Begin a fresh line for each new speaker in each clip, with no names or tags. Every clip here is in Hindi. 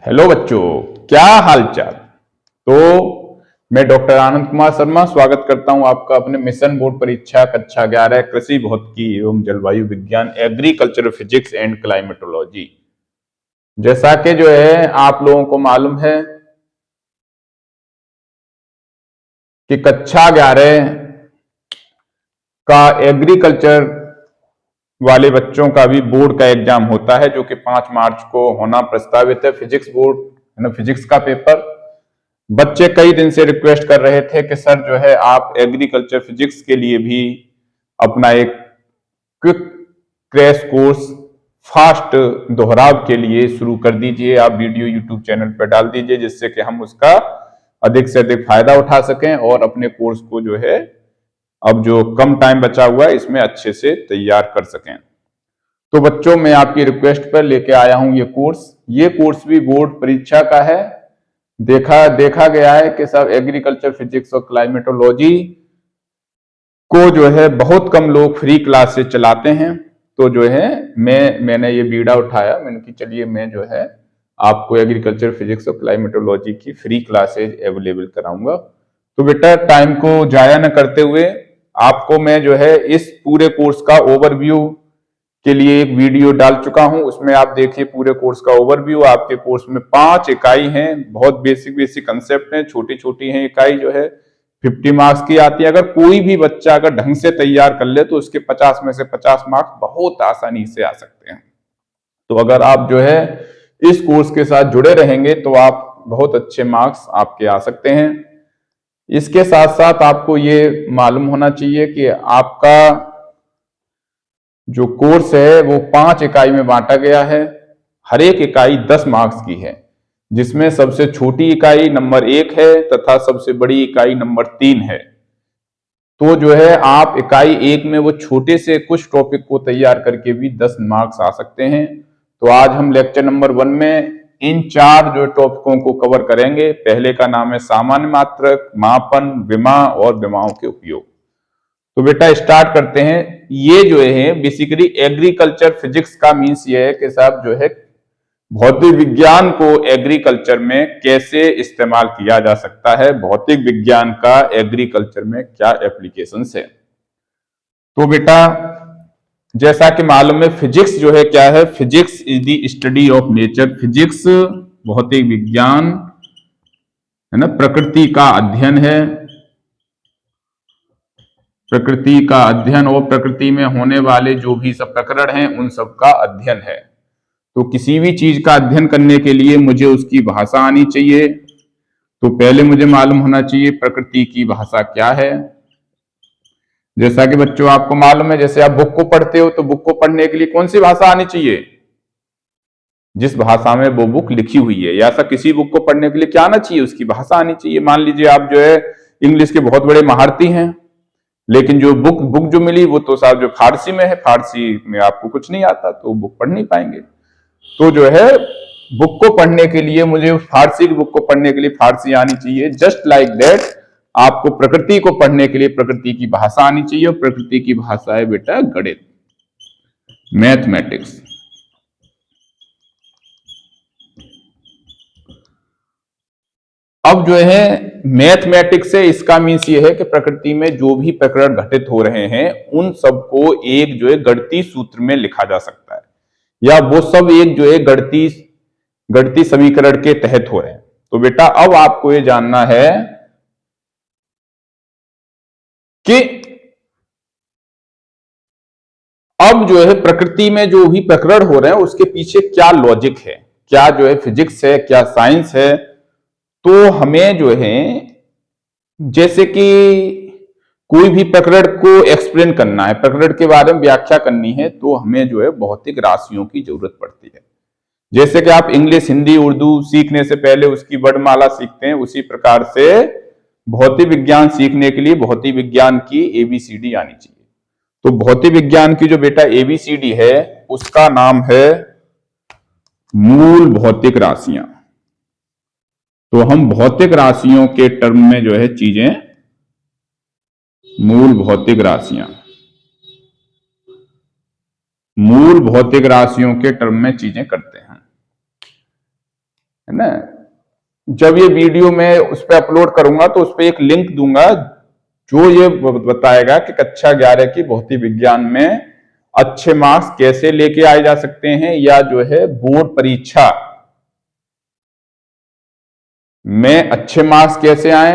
हेलो बच्चों, क्या हालचाल। तो मैं डॉक्टर आनंद कुमार शर्मा स्वागत करता हूं आपका अपने मिशन बोर्ड परीक्षा कक्षा 11 कृषि भौतिकी एवं जलवायु विज्ञान एग्रीकल्चर फिजिक्स एंड क्लाइमेटोलॉजी। जैसा कि जो है आप लोगों को मालूम है कि कक्षा 11 का एग्रीकल्चर वाले बच्चों का भी बोर्ड का एग्जाम होता है, जो कि 5 मार्च को होना प्रस्तावित है। फिजिक्स बोर्ड है ना, फिजिक्स का पेपर। बच्चे कई दिन से रिक्वेस्ट कर रहे थे कि सर जो है आप एग्रीकल्चर फिजिक्स के लिए भी अपना एक क्विक क्रैश कोर्स फास्ट दोहराव के लिए शुरू कर दीजिए। आप वीडियो यूट्यूब चैनल पर डाल दीजिए, जिससे कि हम उसका अधिक से अधिक फायदा उठा सकें और अपने कोर्स को जो है अब जो कम टाइम बचा हुआ है इसमें अच्छे से तैयार कर सकें। तो बच्चों, मैं आपकी रिक्वेस्ट पर लेके आया हूं ये कोर्स। ये कोर्स भी बोर्ड परीक्षा का है। देखा गया है कि सब एग्रीकल्चर फिजिक्स और क्लाइमेटोलॉजी को जो है बहुत कम लोग फ्री क्लास से चलाते हैं। तो जो है मैंने ये बीड़ा उठाया, मैंने कि चलिए मैं जो है आपको एग्रीकल्चर फिजिक्स और क्लाइमेटोलॉजी की फ्री क्लासेज अवेलेबल कराऊंगा। तो बेटा, टाइम को जाया न करते हुए आपको मैं जो है इस पूरे कोर्स का ओवरव्यू के लिए एक वीडियो डाल चुका हूं। उसमें आप देखिए पूरे कोर्स का ओवरव्यू। आपके कोर्स में 5 इकाई हैं, बहुत बेसिक कंसेप्ट हैं, छोटी छोटी हैं इकाई जो है 50 मार्क्स की आती है। अगर कोई भी बच्चा अगर ढंग से तैयार कर ले तो उसके 50 में से 50 मार्क्स बहुत आसानी से आ सकते हैं। तो अगर आप जो है इस कोर्स के साथ जुड़े रहेंगे तो आप बहुत अच्छे मार्क्स आपके आ सकते हैं। इसके साथ साथ आपको ये मालूम होना चाहिए कि आपका जो कोर्स है वो 5 इकाई में बांटा गया है। हर एक इकाई 10 मार्क्स की है, जिसमें सबसे छोटी इकाई नंबर 1 है तथा सबसे बड़ी इकाई नंबर 3 है। तो जो है आप इकाई 1 में वो छोटे से कुछ टॉपिक को तैयार करके भी 10 मार्क्स आ सकते हैं। तो आज हम लेक्चर नंबर 1 में इन 4 जो टॉपिकों को कवर करेंगे। पहले का नाम है सामान्य मात्रक, मापन, विमा और विमाओं के उपयोग। तो बेटा स्टार्ट करते हैं। ये जो है बेसिकली एग्रीकल्चर फिजिक्स का मीन्स ये है कि साहब जो है भौतिक विज्ञान को एग्रीकल्चर में कैसे इस्तेमाल किया जा सकता है, भौतिक विज्ञान का एग्रीकल्चर में क्या एप्लीकेशंस है। तो बेटा जैसा कि मालूम है फिजिक्स जो है क्या है, physics is the study of nature. Physics भौतिक विज्ञान है ना, प्रकृति का अध्ययन है। प्रकृति का अध्ययन और प्रकृति में होने वाले जो भी सब प्रकरण हैं उन सब का अध्ययन है। तो किसी भी चीज का अध्ययन करने के लिए मुझे उसकी भाषा आनी चाहिए। तो पहले मुझे मालूम होना चाहिए प्रकृति की भाषा क्या है। जैसा कि बच्चों आपको मालूम है, जैसे आप बुक को पढ़ते हो तो बुक को पढ़ने के लिए कौन सी भाषा आनी चाहिए? जिस भाषा में वो बुक लिखी हुई है। या ऐसा किसी बुक को पढ़ने के लिए क्या आना चाहिए? उसकी भाषा आनी चाहिए। मान लीजिए आप जो है इंग्लिश के बहुत बड़े महारथी हैं, लेकिन जो बुक जो मिली वो तो साहब जो फारसी में है, फारसी में आपको कुछ नहीं आता तो बुक पढ़ नहीं पाएंगे। तो जो है बुक को पढ़ने के लिए मुझे फारसी की बुक को पढ़ने के लिए फारसी आनी चाहिए। जस्ट लाइक दैट आपको प्रकृति को पढ़ने के लिए प्रकृति की भाषा आनी चाहिए, और प्रकृति की भाषा है बेटा गणित, मैथमेटिक्स। अब जो है मैथमेटिक्स से इसका मीन्स ये है कि प्रकृति में जो भी प्रकरण घटित हो रहे हैं उन सबको एक जो है गणितीय सूत्र में लिखा जा सकता है, या वो सब एक जो है गणितीय समीकरण के तहत हो रहे हैं। तो बेटा अब आपको ये जानना है कि अब जो है प्रकृति में जो भी प्रकरण हो रहे हैं उसके पीछे क्या लॉजिक है, क्या जो है फिजिक्स है, क्या साइंस है। तो हमें जो है जैसे कि कोई भी प्रकरण को एक्सप्लेन करना है, प्रकरण के बारे में व्याख्या करनी है, तो हमें जो है भौतिक राशियों की जरूरत पड़ती है। जैसे कि आप इंग्लिश, हिंदी, उर्दू सीखने से पहले उसकी वर्णमाला सीखते हैं, उसी प्रकार से भौतिक विज्ञान सीखने के लिए भौतिक विज्ञान की एबीसीडी आनी चाहिए। तो भौतिक विज्ञान की जो बेटा एबीसीडी है उसका नाम है मूल भौतिक राशियां। तो हम भौतिक राशियों के टर्म में जो है चीजें, मूल भौतिक राशियां, मूल भौतिक राशियों के टर्म में चीजें करते हैं, है ना। जब ये वीडियो मैं उस पर अपलोड करूंगा तो उस पर एक लिंक दूंगा जो ये बताएगा कि कक्षा 11 की भौतिक विज्ञान में अच्छे मार्क्स कैसे लेके आए जा सकते हैं, या जो है बोर्ड परीक्षा में अच्छे मार्क्स कैसे आए,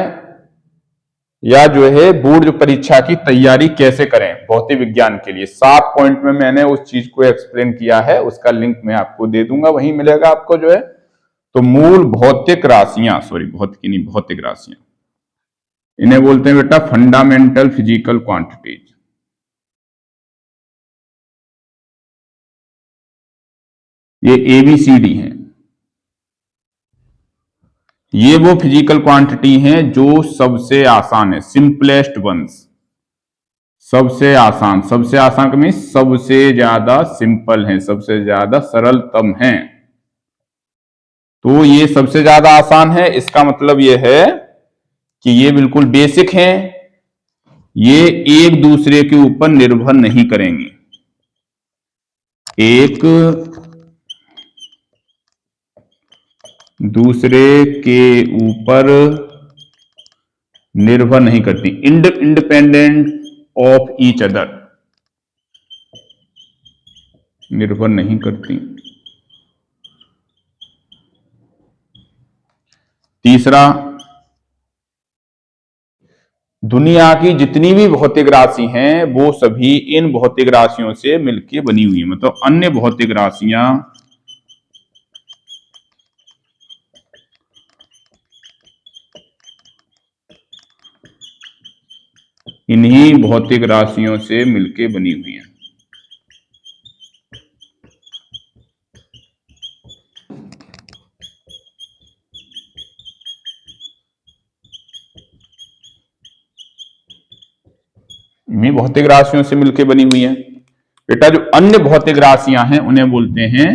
या जो है बोर्ड परीक्षा की तैयारी कैसे करें भौतिक विज्ञान के लिए। 7 पॉइंट में मैंने उस चीज को एक्सप्लेन किया है, उसका लिंक मैं आपको दे दूंगा, वहीं मिलेगा आपको जो है। तो मूल भौतिक राशियां, सॉरी भौतिकी नहीं, भौतिक राशियां, इन्हें बोलते हैं बेटा फंडामेंटल फिजिकल क्वांटिटीज। ये ABCD हैं। ये वो फिजिकल क्वांटिटी हैं जो सबसे आसान है, सिंपलेस्ट वंस, सबसे आसान का मीन सबसे ज्यादा सिंपल है, सबसे ज्यादा सरलतम है। तो ये सबसे ज्यादा आसान है, इसका मतलब ये है कि ये बिल्कुल बेसिक हैं, ये एक दूसरे के ऊपर निर्भर नहीं करेंगे, एक दूसरे के ऊपर निर्भर नहीं करती, इंडिपेंडेंट ऑफ ईच अदर, निर्भर नहीं करती। तीसरा, दुनिया की जितनी भी भौतिक राशि हैं वो सभी इन भौतिक राशियों से मिलकर बनी हुई है, मतलब अन्य भौतिक राशियां इन्हीं भौतिक राशियों से मिलकर बनी हुई हैं। इन्हीं भौतिक राशियों से मिलकर बनी हुई है बेटा। जो अन्य भौतिक राशियां हैं उन्हें बोलते हैं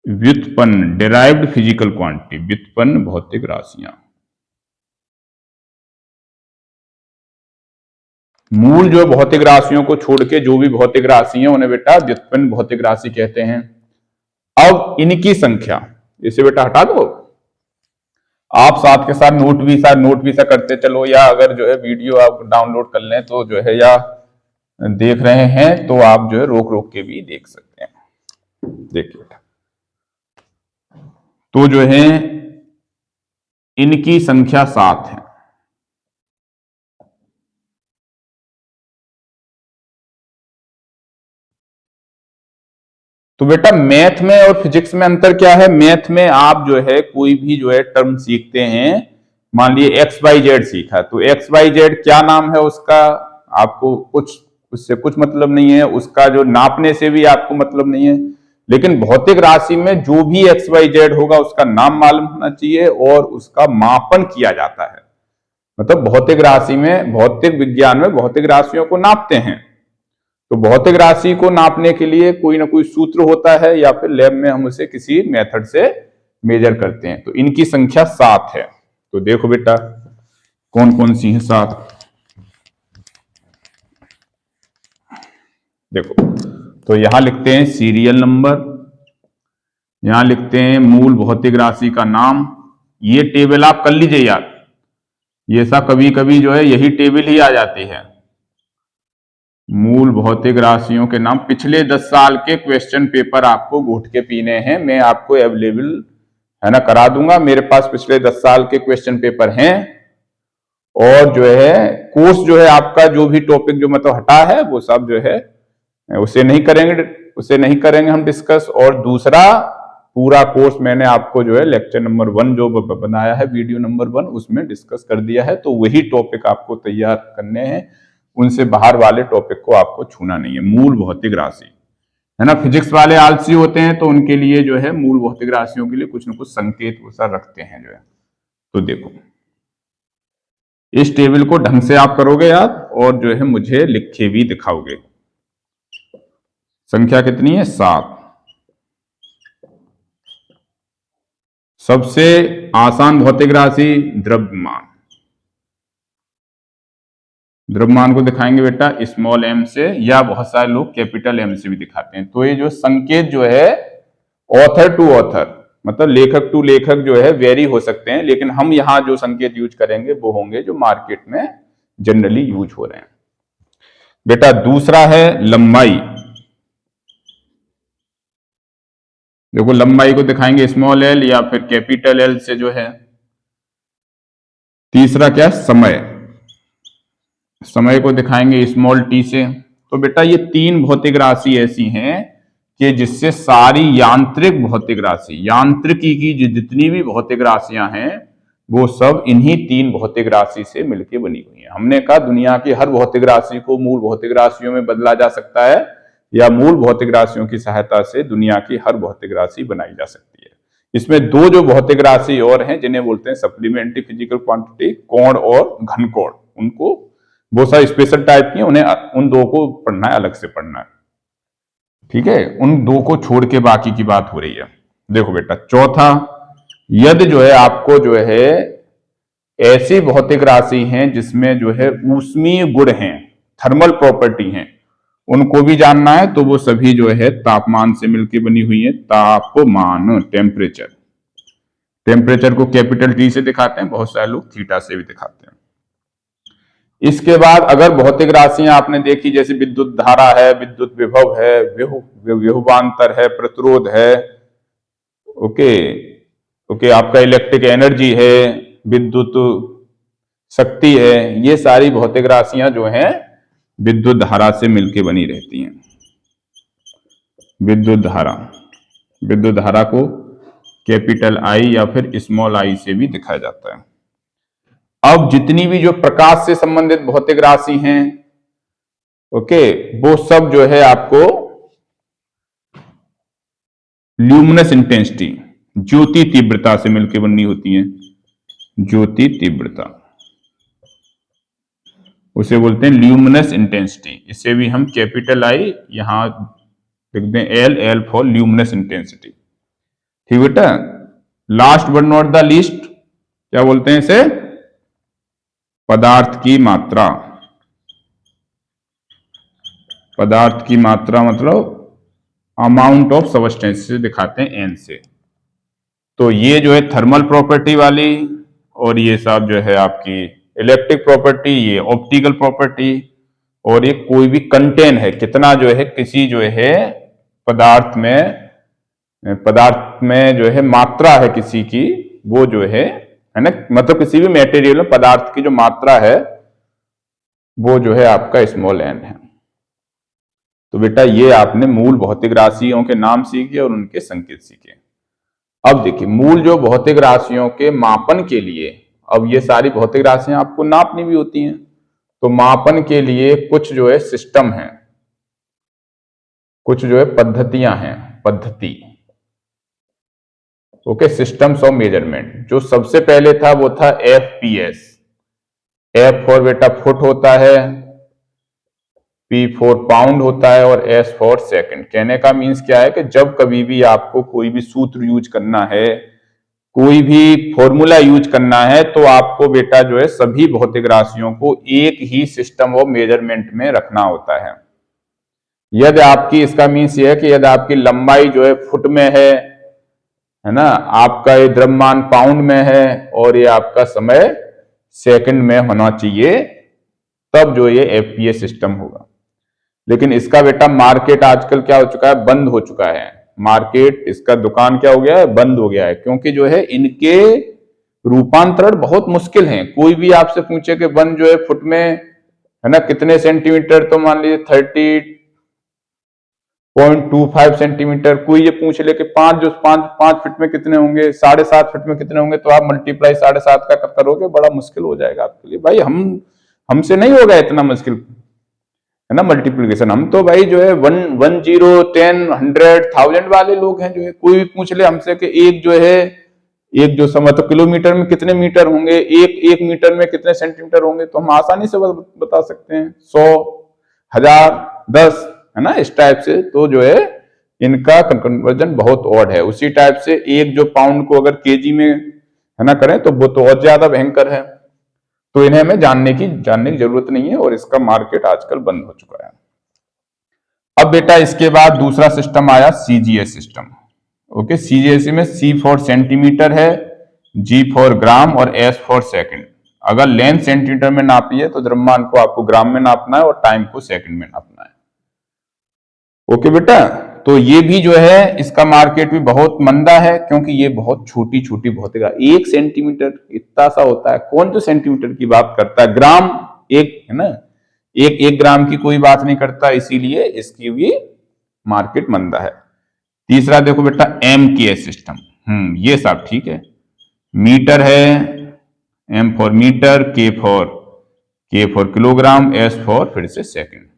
व्युत्पन्न, डिराइव्ड फिजिकल क्वांटिटी, व्युत्पन्न भौतिक राशियां। मूल जो भौतिक राशियों को छोड़ के जो भी भौतिक राशि है उन्हें बेटा व्युत्पन्न भौतिक राशि कहते हैं। अब इनकी संख्या, इसे बेटा हटा दो, आप साथ के साथ नोट भी सा करते चलो, या अगर जो है वीडियो आप डाउनलोड कर लें तो जो है, या देख रहे हैं तो आप जो है रोक रोक के भी देख सकते हैं। देखिए बेटा, तो जो है इनकी संख्या 7 है। तो बेटा मैथ में और फिजिक्स में अंतर क्या है? मैथ में आप जो है कोई भी जो है टर्म सीखते हैं, मान लिए एक्स वाई जेड सीखा, तो एक्स वाई जेड क्या नाम है उसका, आपको कुछ उससे कुछ मतलब नहीं है, उसका जो नापने से भी आपको मतलब नहीं है। लेकिन भौतिक राशि में जो भी एक्स वाई जेड होगा उसका नाम मालूम होना चाहिए और उसका मापन किया जाता है। मतलब भौतिक राशि में, भौतिक विज्ञान में भौतिक राशियों को नापते हैं। तो भौतिक राशि को नापने के लिए कोई ना कोई सूत्र होता है, या फिर लैब में हम उसे किसी मेथड से मेजर करते हैं। तो इनकी संख्या 7 है। तो देखो बेटा कौन कौन सी है 7। देखो, तो यहां लिखते हैं सीरियल नंबर, यहां लिखते हैं मूल भौतिक राशि का नाम। ये टेबल आप कर लीजिए यार, ये सा कभी कभी जो है यही टेबल ही आ जाती है। मूल भौतिक राशियों के नाम, पिछले 10 साल के क्वेश्चन पेपर आपको घोट के पीने हैं, मैं आपको अवेलेबल है ना करा दूंगा। मेरे पास पिछले 10 साल के क्वेश्चन पेपर हैं, और जो है कोर्स जो है आपका जो भी टॉपिक जो मतलब हटा है वो सब जो है उसे नहीं करेंगे हम डिस्कस। और दूसरा पूरा कोर्स मैंने आपको जो है लेक्चर नंबर 1 जो बनाया है, वीडियो नंबर 1, उसमें डिस्कस कर दिया है। तो वही टॉपिक आपको तैयार करने हैं, उनसे बाहर वाले टॉपिक को आपको छूना नहीं है। मूल भौतिक राशि है ना, फिजिक्स वाले आलसी होते हैं तो उनके लिए जो है मूल भौतिक राशियों के लिए कुछ ना कुछ संकेत वो सब रखते हैं जो है। तो देखो इस टेबल को ढंग से आप करोगे याद, और जो है मुझे लिखे भी दिखाओगे। संख्या कितनी है? 7। सबसे आसान भौतिक राशि द्रव्यमान। द्रव्यमान को दिखाएंगे बेटा स्मॉल m से, या बहुत सारे लोग कैपिटल M से भी दिखाते हैं। तो ये जो संकेत जो है ऑथर टू ऑथर, मतलब लेखक टू लेखक जो है वेरी हो सकते हैं, लेकिन हम यहां जो संकेत यूज करेंगे वो होंगे जो मार्केट में जनरली यूज हो रहे हैं। बेटा दूसरा है लंबाई। देखो लंबाई को दिखाएंगे स्मॉल एल या फिर कैपिटल एल से जो है। तीसरा क्या है? समय। समय को दिखाएंगे स्मॉल टी से। तो बेटा ये तीन भौतिक राशि ऐसी हैं कि जिससे सारी यांत्रिक भौतिक राशि, यांत्रिकी की जितनी भी भौतिक राशियां हैं वो सब इन्हीं तीन भौतिक राशि से मिलकर बनी हुई है। हमने कहा दुनिया की हर भौतिक राशि को मूल भौतिक राशियों में बदला जा सकता है या मूल भौतिक राशियों की सहायता से दुनिया की हर भौतिक राशि बनाई जा सकती है। इसमें दो जो भौतिक राशि और हैं जिन्हें बोलते हैं सप्लीमेंट्री फिजिकल क्वांटिटी, कोण और घन कोण, उनको बहुत सारे स्पेशल टाइप की, उन्हें उन दो को पढ़ना है, अलग से पढ़ना है। ठीक है, उन दो को छोड़ के बाकी की बात हो रही है। देखो बेटा चौथा, यदि जो है आपको जो है ऐसी भौतिक राशि हैं जिसमें जो है ऊष्मीय गुण हैं, थर्मल प्रॉपर्टी हैं, उनको भी जानना है तो वो सभी जो है तापमान से मिलकर बनी हुई है। तापमान, टेम्परेचर। टेम्परेचर को कैपिटल टी से दिखाते हैं, बहुत सारे लोग थीटा से भी दिखाते हैं। इसके बाद अगर भौतिक राशियां आपने देखी जैसे विद्युत धारा है, विद्युत विभव है, विभवांतर है, प्रतिरोध है, ओके ओके, आपका इलेक्ट्रिक एनर्जी है, विद्युत शक्ति है, ये सारी भौतिक राशियां जो हैं विद्युत धारा से मिलकर बनी रहती हैं। विद्युत धारा, विद्युत धारा को कैपिटल आई या फिर स्मॉल आई से भी दिखाया जाता है। अब जितनी भी जो प्रकाश से संबंधित भौतिक राशि हैं, ओके, वो सब जो है आपको ल्यूमिनस इंटेंसिटी, ज्योति तीव्रता से मिलकर बननी होती है। ज्योति तीव्रता, उसे बोलते हैं ल्यूमिनस इंटेंसिटी। इसे भी हम कैपिटल आई यहां लिख दें, L, L for luminous intensity. ठीक बेटा, last but not the least क्या बोलते हैं इसे? पदार्थ की मात्रा। पदार्थ की मात्रा मतलब अमाउंट ऑफ सबस्टेंस से दिखाते हैं एन से। तो ये जो है थर्मल प्रॉपर्टी वाली, और ये सब जो है आपकी इलेक्ट्रिक प्रॉपर्टी, ये ऑप्टिकल प्रॉपर्टी, और ये कोई भी कंटेन है, कितना जो है किसी जो है पदार्थ में जो है मात्रा है किसी की, वो जो है ना, मतलब किसी भी मटेरियल में पदार्थ की जो मात्रा है वो जो है आपका स्मॉल एन है। तो बेटा ये आपने मूल भौतिक राशियों के नाम सीखे और उनके संकेत सीखे। अब देखिए मूल जो भौतिक राशियों के मापन के लिए, अब ये सारी भौतिक राशियां आपको नापनी भी होती हैं, तो मापन के लिए कुछ जो है सिस्टम है, कुछ जो है पद्धतियां हैं, पद्धति, ओके, सिस्टम्स ऑफ मेजरमेंट। जो सबसे पहले था वो था FPS। F फॉर बेटा फुट होता है, P फॉर पाउंड होता है, और S फॉर सेकंड। कहने का मीन्स क्या है कि जब कभी भी आपको कोई भी सूत्र यूज करना है, कोई भी फॉर्मूला यूज करना है, तो आपको बेटा जो है सभी भौतिक राशियों को एक ही सिस्टम ऑफ मेजरमेंट में रखना होता है। यदि आपकी, इसका मीन्स यह है कि यदि आपकी लंबाई जो है फुट में है ना, आपका ये द्रव्यमान पाउंड में है, और ये आपका समय सेकंड में होना चाहिए, तब जो ये FPS सिस्टम होगा। लेकिन इसका बेटा मार्केट आजकल क्या हो चुका है? बंद हो चुका है। मार्केट, इसका दुकान क्या हो गया है? बंद हो गया है, क्योंकि जो है इनके रूपांतरण बहुत मुश्किल हैं। कोई भी आपसे पूछे कि वन जो है फुट में है ना कितने सेंटीमीटर, तो मान लीजिए 30.25 सेंटीमीटर। कोई ये पूछ ले कि पांच फीट में कितने होंगे, 7.5 फीट में कितने होंगे, तो आप मल्टीप्लाई 7.5 का करोगे, बड़ा मुश्किल हो जाएगा आपके लिए। भाई हमसे नहीं होगा इतना मुश्किल, है ना, मल्टीप्लीकेशन। हम तो भाई जो है 1, 0, 10, 100, 1000 वाले लोग हैं। जो है कोई भी पूछ ले हमसे कि एक जो है, एक जो समय, तो किलोमीटर में कितने मीटर होंगे, एक मीटर में कितने सेंटीमीटर होंगे, तो हम आसानी से बता सकते हैं। 100, 1000, 10, है ना, इस टाइप से। तो जो है इनका कन्वर्जन बहुत ऑड है। उसी टाइप से एक जो पाउंड को अगर केजी में है ना करें, तो वो तो और ज्यादा भयंकर है। तो इन्हें हमें जानने की जरूरत नहीं है, और इसका मार्केट आजकल बंद हो चुका है। अब बेटा इसके बाद दूसरा सिस्टम आया CGS सिस्टम। ओके, सीजीएसई में सी फॉर सेंटीमीटर है, जी फॉर ग्राम और एस फॉर सेकंड। अगर लेंथ सेंटीमीटर में नापी है तो द्रव्यमान को आपको ग्राम में नापना है और टाइम को सेकंड में नापना है। ओके बेटा, तो ये भी जो है इसका मार्केट भी बहुत मंदा है, क्योंकि ये बहुत छोटी छोटी भौतिक, 1 सेंटीमीटर इतना सा होता है, कौन जो सेंटीमीटर की बात करता है, ग्राम एक है ना, एक ग्राम की कोई बात नहीं करता, इसीलिए इसकी भी मार्केट मंदा है। तीसरा देखो बेटा MKS सिस्टम, ये सब ठीक है, मीटर है, M for metre, K for kilogram, S for फिर से सेकंड।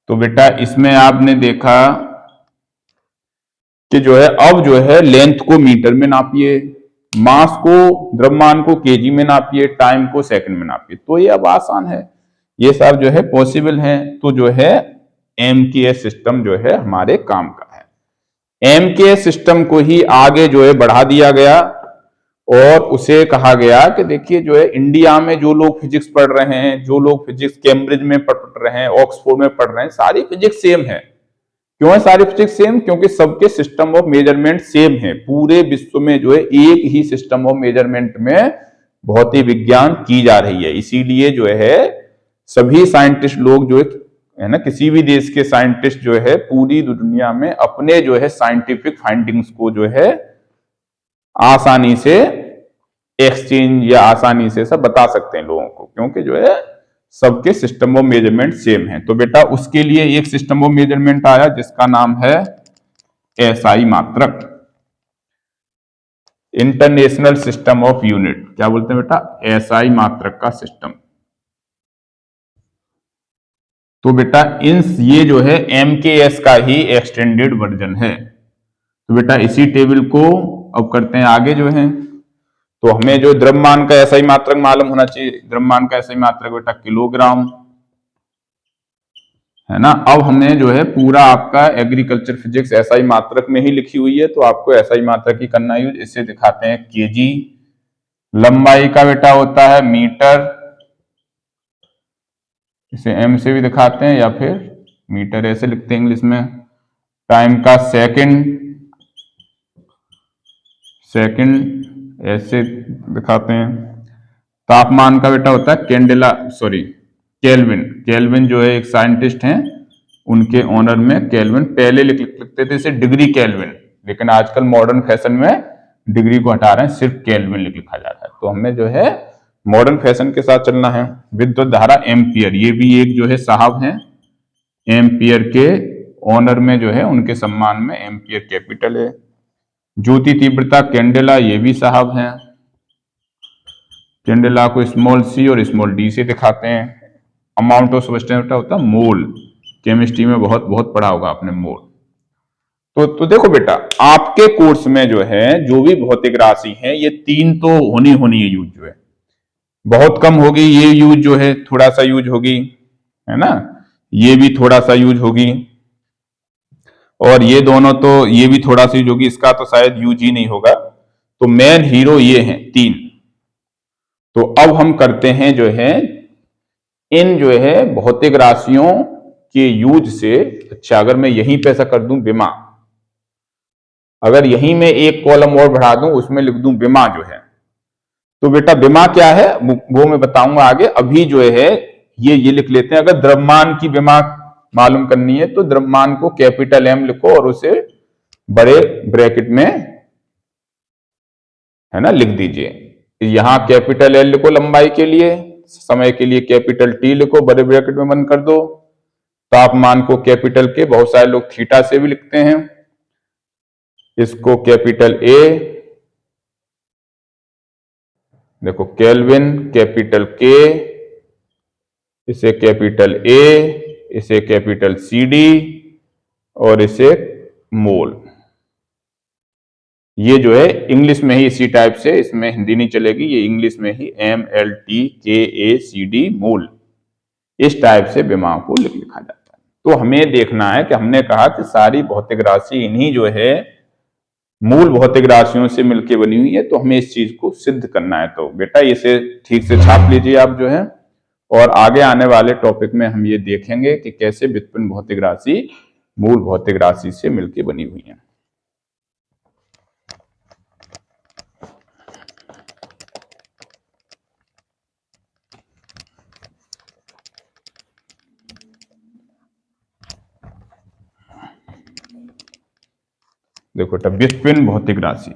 तो बेटा इसमें आपने देखा कि जो है अब जो है लेंथ को मीटर में नापिए, मास को द्रव्यमान को केजी में नापिए, टाइम को सेकंड में नापिए, तो ये अब आसान है, ये सब जो है पॉसिबल है। तो जो है MKS सिस्टम जो है हमारे काम का है। MKS सिस्टम को ही आगे जो है बढ़ा दिया गया और उसे कहा गया कि देखिए जो है इंडिया में जो लोग फिजिक्स पढ़ रहे हैं, जो लोग फिजिक्स कैम्ब्रिज में पढ़ रहे हैं, ऑक्सफोर्ड में पढ़ रहे हैं, सारी फिजिक्स सेम है। क्यों है सारी फिजिक्स सेम? क्योंकि सबके सिस्टम ऑफ मेजरमेंट सेम है। पूरे विश्व में जो है एक ही सिस्टम ऑफ मेजरमेंट में भौतिक विज्ञान की जा रही है। इसीलिए जो है सभी साइंटिस्ट लोग जो है ना, किसी भी देश के साइंटिस्ट जो है पूरी दुनिया में अपने जो है साइंटिफिक फाइंडिंग्स को जो है आसानी से एक्सचेंज या आसानी से सब बता सकते हैं लोगों को, क्योंकि जो है सबके सिस्टम ऑफ मेजरमेंट सेम है। तो बेटा उसके लिए एक सिस्टम ऑफ मेजरमेंट आया जिसका नाम है SI मात्रक, इंटरनेशनल सिस्टम ऑफ यूनिट। क्या बोलते हैं बेटा? SI मात्रक का सिस्टम। तो बेटा ये जो है MKS का ही एक्सटेंडेड वर्जन है। तो बेटा इसी टेबल को अब करते हैं आगे जो है, तो हमें जो द्रव्यमान का SI मात्रक मालूम होना चाहिए। द्रव्यमान का SI मात्रक बेटा किलोग्राम है ना। अब हमने जो है पूरा आपका एग्रीकल्चर फिजिक्स SI मात्रक में ही लिखी हुई है, तो आपको SI मात्रक ही करना यूज। इसे दिखाते हैं केजी, लंबाई का बेटा होता है मीटर, इसे M से भी दिखाते हैं या फिर मीटर ऐसे लिखते हैं इंग्लिश में। टाइम का सेकंड ऐसे दिखाते हैं। तापमान का बेटा होता है केल्विन जो है एक साइंटिस्ट हैं, उनके ऑनर में केल्विन पहले लिखते थे इसे डिग्री केल्विन, लेकिन आजकल मॉडर्न फैशन में डिग्री को हटा रहे हैं, सिर्फ केल्विन लिखा जा रहा है। तो हमें जो है मॉडर्न फैशन के साथ चलना है। विद्युत धारा एम्पियर, ये भी एक जो है साहब हैं, एम्पियर के ऑनर में जो है उनके सम्मान में एम्पियर कैपिटल है। ज्योति तीव्रता कैंडेला, ये भी साहब हैं, कैंडेला को स्मॉल c और स्मॉल d से दिखाते हैं। अमाउंट ऑफ सब्सटेंस होता है मोल, केमिस्ट्री में बहुत बहुत पढ़ा होगा आपने मोल। तो देखो बेटा आपके कोर्स में जो है जो भी भौतिक राशि है ये तीन तो होनी है यूज, जो है बहुत कम होगी, ये यूज जो है थोड़ा सा यूज होगी, है ना, ये भी थोड़ा सा यूज होगी, और ये दोनों तो ये भी थोड़ा सा यूज होगी, इसका तो शायद यूज ही नहीं होगा। तो मेन हीरो ये हैं तीन। तो अब हम करते हैं जो है इन जो है भौतिक राशियों के यूज से। अच्छा अगर मैं यहीं पे ऐसा कर दूं विमा, अगर यहीं में एक कॉलम और बढ़ा दूं उसमें लिख दूं विमा जो है, तो बेटा विमा क्या है वो मैं बताऊंगा आगे। अभी जो है ये लिख लेते हैं। अगर द्रव्यमान की विमा मालूम करनी है तो द्रव्यमान को कैपिटल M लिखो और उसे बड़े ब्रैकेट में है ना लिख दीजिए। यहां कैपिटल L लिखो लंबाई के लिए, समय के लिए कैपिटल T लिखो, बड़े ब्रैकेट में बंद कर दो। तापमान को कैपिटल के, बहुत सारे लोग थीटा से भी लिखते हैं, इसको कैपिटल A, देखो केल्विन कैपिटल K, इसे कैपिटल A, इसे कैपिटल CD और इसे मोल। ये जो है इंग्लिश में ही इसी टाइप से, इसमें हिंदी नहीं चलेगी, ये इंग्लिश में ही MLTKACD मोल, इस टाइप से विमाओं को लिखा जाता है। तो हमें देखना है कि हमने कहा कि सारी भौतिक राशि इन्हीं जो है मूल भौतिक राशियों से मिलकर बनी हुई है, तो हमें इस चीज को सिद्ध करना है। तो बेटा इसे ठीक से छाप लीजिए आप जो है, और आगे आने वाले टॉपिक में हम ये देखेंगे कि कैसे व्युत्पन्न भौतिक राशि मूल भौतिक राशि से मिलकर बनी हुई है। देखो बेटा व्युत्पन्न भौतिक राशि,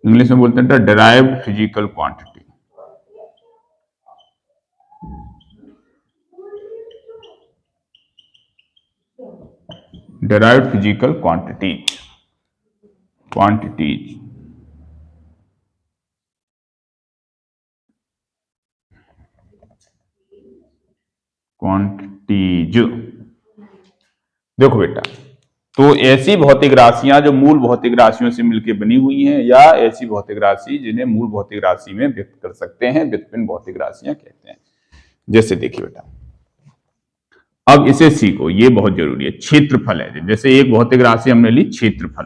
इंग्लिश में बोलते हैं derived physical quantity. Derived physical quantities देखो बेटा, तो ऐसी भौतिक राशियां जो मूल भौतिक राशियों से मिलकर बनी हुई हैं, या ऐसी भौतिक राशि जिन्हें मूल भौतिक राशि में व्यक्त कर सकते हैं, व्युत्पन्न भौतिक राशियां कहते हैं। जैसे देखिए बेटा, अब इसे सीखो, ये बहुत जरूरी है। क्षेत्रफल है, जैसे एक भौतिक राशि हमने ली क्षेत्रफल,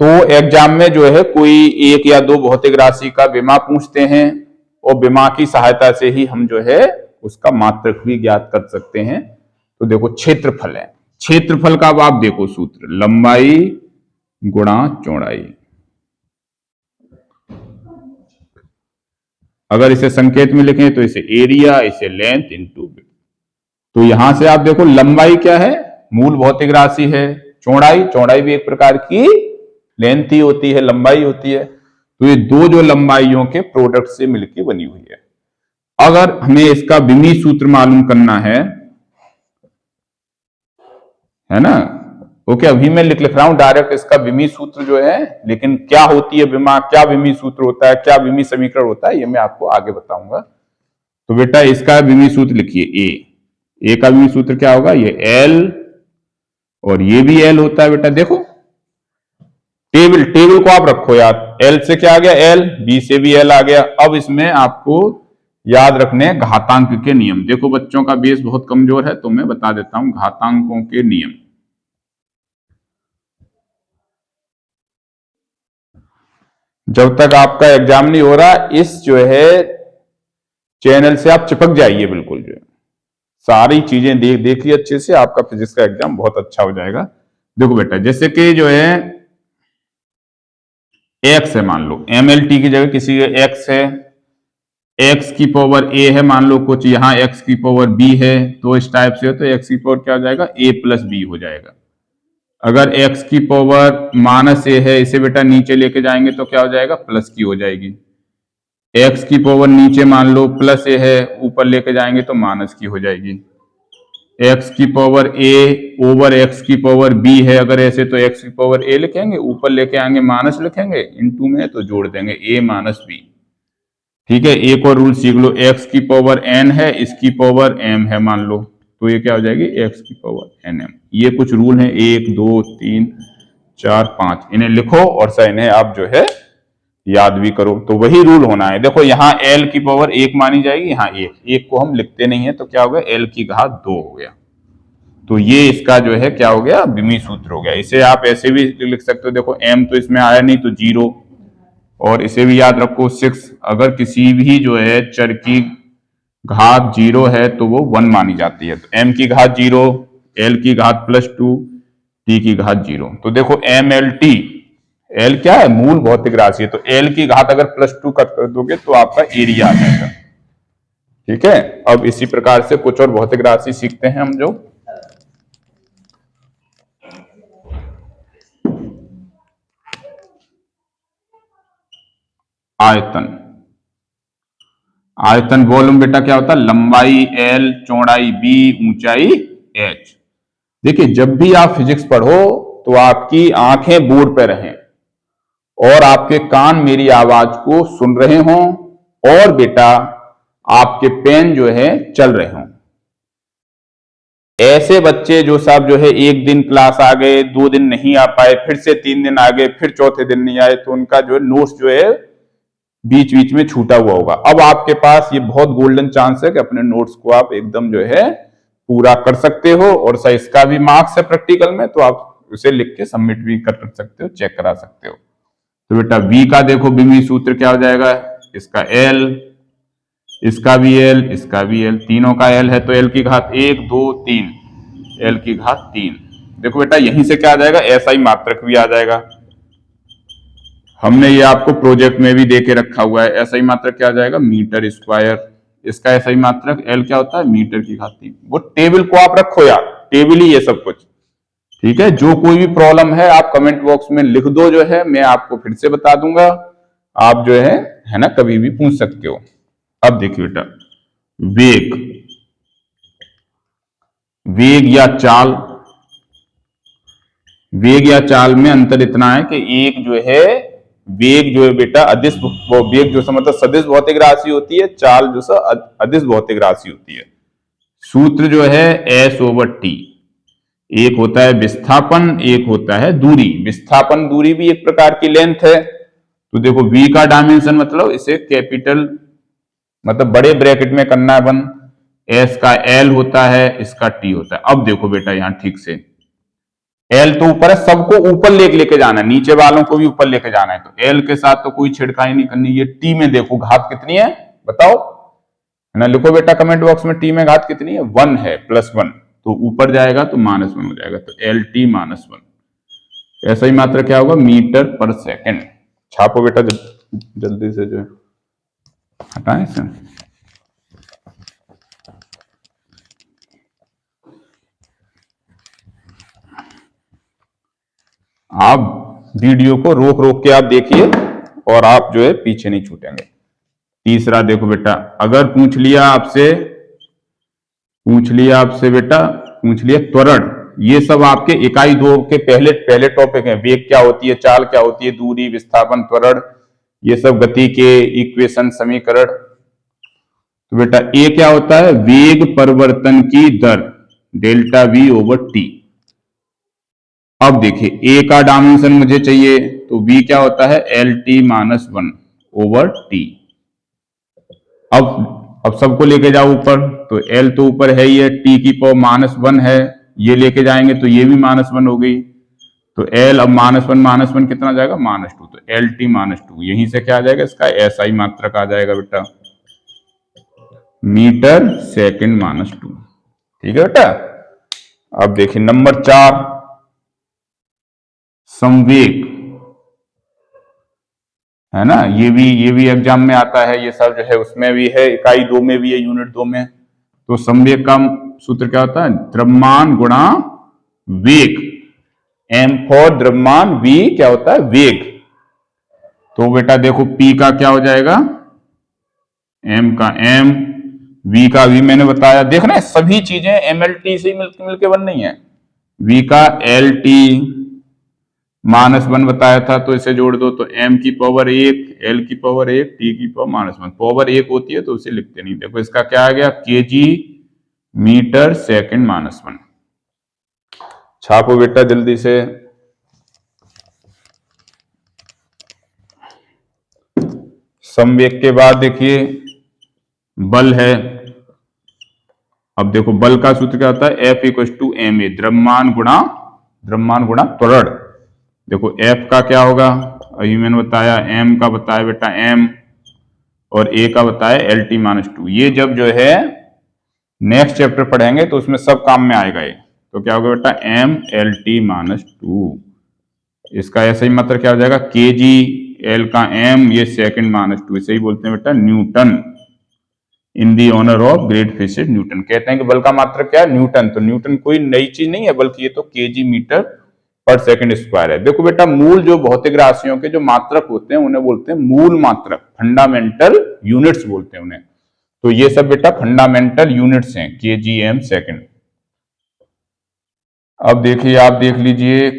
तो एग्जाम में जो है कोई एक या दो भौतिक राशि का विमा पूछते हैं, और विमा की सहायता से ही हम जो है उसका मात्रक भी ज्ञात कर सकते हैं। तो देखो क्षेत्रफल है, क्षेत्रफल का अब आप देखो सूत्र, लंबाई गुणा चौड़ाई। अगर इसे संकेत में लिखें तो इसे एरिया, इसे लेंथ इनटू विड्थ। तो यहां से आप देखो लंबाई क्या है, मूल भौतिक राशि है। चौड़ाई भी एक प्रकार की लेंथ ही होती है, लंबाई होती है। तो ये दो जो लंबाइयों के प्रोडक्ट से मिलकर बनी हुई है। अगर हमें इसका विमी सूत्र मालूम करना है ना, ओके, अभी मैं लिख रहा हूं डायरेक्ट इसका विमी सूत्र जो है, लेकिन क्या होती है विमा, क्या विमी सूत्र होता है, क्या विमी समीकरण होता है, ये मैं आपको आगे बताऊंगा। तो बेटा इसका विमी सूत्र लिखिए, ए का विमी सूत्र क्या होगा, ये एल, और ये भी एल होता है बेटा। देखो टेबल को आप रखो याद, एल से क्या आ गया एल, बी से भी एल आ गया। अब इसमें आपको याद रखने घातांक के नियम। देखो बच्चों का बेस बहुत कमजोर है, तो मैं बता देता हूं घातांकों के नियम। जब तक आपका एग्जाम नहीं हो रहा, इस जो है चैनल से आप चिपक जाइए बिल्कुल, जो है सारी चीजें देखिए अच्छे से, आपका फिजिक्स का एग्जाम बहुत अच्छा हो जाएगा। देखो बेटा, जैसे कि जो है एक्स है, मान लो MLT की जगह किसी एक्स है, एक्स की पावर ए है, मान लो कुछ यहां एक्स की पावर बी है, तो इस टाइप से हो तो एक्स की पावर क्या हो जाएगा, ए प्लस बी हो जाएगा। अगर एक्स की पावर माइनस ए है, इसे बेटा नीचे लेके जाएंगे तो क्या हो जाएगा, प्लस की हो जाएगी। एक्स की पावर नीचे मान लो प्लस ए है, ऊपर लेके जाएंगे तो माइनस की हो जाएगी। एक्स की पावर ए ओवर एक्स की पावर बी है, अगर ऐसे तो एक्स की पावर ए लिखेंगे, ऊपर लेके आएंगे माइनस लिखेंगे, इनटू में तो जोड़ देंगे ए माइनस बी। ठीक है, एक और रूल सीख लो, एक्स की पावर एन है, इसकी पावर एम है मान लो, तो ये क्या हो जाएगी, एक्स की पावर एन एम। ये कुछ रूल हैं, 1 2 3 4 5, इन्हें लिखो और सर इन्हें आप जो है याद भी करो। तो वही रूल होना है। देखो यहाँ एल की पावर 1 मानी जाएगी, यहाँ एक को हम लिखते नहीं है, तो क्या हो गया, एल की घात 2 हो गया। तो ये इसका जो है क्या हो गया, विमी सूत्र हो गया। इसे आप ऐसे भी लिख सकते हो, देखो एम तो इसमें आया नहीं तो 0, और इसे भी याद रखो 6। अगर किसी भी जो है चर की घात 0 है तो वो 1 मानी जाती है। तो m की घात 0, l की घात +2, t की घात 0। तो देखो MLT, l क्या है, मूल भौतिक राशि है, तो l की घात अगर +2 कर दोगे तो आपका एरिया आ जाएगा। ठीक है, अब इसी प्रकार से कुछ और भौतिक राशि सीखते हैं हम। जो आयतन वॉल्यूम बेटा क्या होता है, लंबाई L, चौड़ाई B, ऊंचाई H। देखिए जब भी आप फिजिक्स पढ़ो तो आपकी आंखें बोर्ड पे रहें और आपके कान मेरी आवाज को सुन रहे हों, और बेटा आपके पेन जो है चल रहे हों। ऐसे बच्चे जो सब जो है एक दिन क्लास आ गए, 2 दिन नहीं आ पाए, फिर से 3 दिन आ गए, फिर चौथे दिन नहीं आए, तो उनका जो है नोट्स जो है बीच बीच में छूटा हुआ होगा। अब आपके पास ये बहुत गोल्डन चांस है कि अपने नोट्स को आप एकदम जो है पूरा कर सकते हो, और सर इसका भी मार्क्स है प्रैक्टिकल में, तो आप उसे लिख के सबमिट भी कर सकते हो, चेक करा सकते हो। तो बेटा V का देखो विमी सूत्र क्या हो जाएगा, इसका L, इसका भी L, इसका भी L, तीनों का L है, तो L की घात 1 2 3, L की घात 3। देखो बेटा यहीं से क्या आ जाएगा, ऐसा ही मात्रक भी आ जाएगा। हमने ये आपको प्रोजेक्ट में भी देके रखा हुआ है। एसआई मात्रक क्या आ जाएगा, मीटर स्क्वायर। इसका एसआई मात्रक एल क्या होता है, मीटर की घात 3। वो टेबल को आप रखो यार, टेबल ही ये सब कुछ, ठीक है। जो कोई भी प्रॉब्लम है आप कमेंट बॉक्स में लिख दो, जो है मैं आपको फिर से बता दूंगा। आप जो है ना कभी भी पूछ सकते हो। अब देखिए बेटा, वेग, वेग या चाल, वेग या चाल में अंतर इतना है कि एक जो है वेग जो है बेटा अदिश, वेग जो मतलब सदिश भौतिक राशि होती है, चाल जो सा अदिश भौतिक राशि होती है। सूत्र जो है एस ओवर टी। एक होता है विस्थापन, एक होता है दूरी। विस्थापन दूरी भी एक प्रकार की लेंथ है। तो देखो v का डायमेंशन मतलब इसे कैपिटल मतलब बड़े ब्रैकेट में करना है बंद। s का l होता है, इसका t होता है। अब देखो बेटा यहां ठीक से, l तो ऊपर है, सबको ऊपर लेके जाना है, नीचे वालों को भी ऊपर लेके जाना है। तो l के साथ तो कोई छेड़खानी नहीं करनी। ये t में देखो घात कितनी है बताओ, है ना। लिखो बेटा कमेंट बॉक्स में t में घात कितनी है, 1 है, +1। तो ऊपर जाएगा तो -1 हो जाएगा, तो एल टी -1। ऐसा ही मात्रा क्या होगा, मीटर पर सेकंड। छापो बेटा जल्दी से, जो हटाएं इसे। आप वीडियो को रोक रोक के आप देखिए और आप जो है पीछे नहीं छूटेंगे। तीसरा देखो बेटा, अगर पूछ लिया आपसे बेटा, पूछ लिया त्वरण। ये सब आपके इकाई 2 के पहले टॉपिक है। वेग क्या होती है, चाल क्या होती है, दूरी, विस्थापन, त्वरण, ये सब गति के इक्वेशन, समीकरण। तो बेटा ए क्या होता है, वेग परिवर्तन की दर डेल्टा वी ओवर टी। अब देखिए ए का डायमेंशन मुझे चाहिए, तो v क्या होता है, एल टी -1 ओवर टी। अब सबको लेके जाओ ऊपर, तो l तो ऊपर है ही है, t की पावर -1 है, ये लेके जाएंगे तो ये भी -1 हो गई। तो l अब -1 कितना जाएगा, -2। तो एल टी -2, यहीं से क्या आ जाएगा, इसका एसआई मात्रक आ जाएगा बेटा, मीटर सेकंड -2। ठीक है बेटा। अब देखिए नंबर 4, संवेग, है ना। ये भी एग्जाम में आता है, ये सब जो है उसमें भी है, इकाई 2 में भी है, यूनिट 2 में। तो संवेग का सूत्र क्या होता है, द्रव्यमान गुणा वेग। m फॉर द्रव्यमान, v क्या होता है, वेग। तो बेटा देखो p का क्या हो जाएगा, m का m, v का v मैंने बताया। देखना सभी चीजें mlt से मिलके बन रही है। v का lt -1 बताया था, तो इसे जोड़ दो तो m की पावर 1, l की पावर 1, t की पावर -1। पावर 1 होती है तो उसे लिखते नहीं। देखो इसका क्या आ गया, kg मीटर सेकंड -1। छापो बेटा जल्दी से। संवेग के बाद देखिए बल है। अब देखो बल का सूत्र क्या होता है, F = ma, द्रव्यमान गुणा त्वरण। देखो F का क्या होगा, अभी मैंने बताया, M का बताया बेटा m, और A का बताया LT -2। ये जब जो है नेक्स्ट चैप्टर पढ़ेंगे तो उसमें सब काम में आएगा ये। तो क्या होगा बेटा, M LT -2। इसका ऐसा ही मतलब क्या हो जाएगा, kg, L का m, ये सेकंड -2। इसे ही बोलते हैं बेटा newton, in the honour of great physicist Newton. कहते हैं कि बल का मात्रक क्या है, न्यूटन। तो न्यूटन कोई नई चीज नहीं है, बल्कि ये तो kg मीटर पर सेकंड स्क्वायर है। देखो बेटा मूल जो भौतिक राशियों के जो मात्रक होते हैं उन्हें बोलते हैं मूल मात्रक, फंडामेंटल यूनिट्स बोलते हैं उन्हें। तो ये सब बेटा फंडामेंटल यूनिट्स हैं, kgm सेकंड। अब देखिए आप देख लीजिए